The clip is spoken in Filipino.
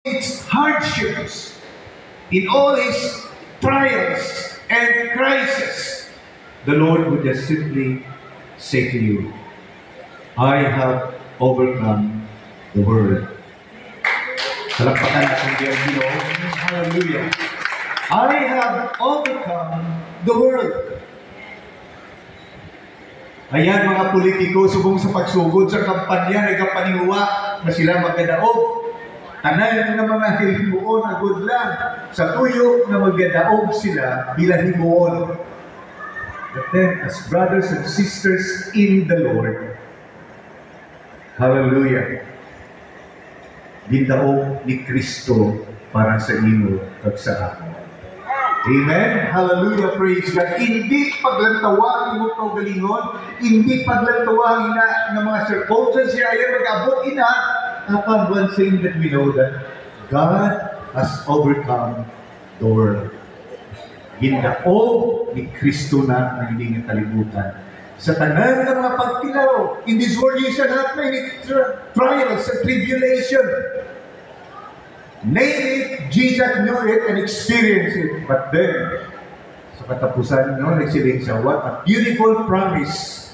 its hardships, in all its trials and crises, the Lord would just simply say to you, I have overcome the world. Palakpakan natin yung Ginoo. Hallelujah. I have overcome the world. Ayan mga politiko, subong sa pagsugod sa kampanya, nagkapaningwa na sila magkadaog. Tanan ng mga himuon na good lang. Sa tuyo na magkadaog sila bilang himuon. But then, as brothers and sisters in the Lord, hallelujah, gindaog ni Kristo para sa imo at sa ako. Amen? Hallelujah, praise God. Hindi paglantawagin mo kaugalingon, hindi paglantawagin na ng mga circumstances siya ay mag-abot ina, upon one thing that we know that God has overcome the world. Gindaog ni Kristo na ang hindi nga kalibutan. Sa tanan ng mga pagtilaw, in this world you shall have many trials and tribulation. Name it, Jesus knew it and experienced it. But then, sa katapusan, nagsiling siya, what a beautiful promise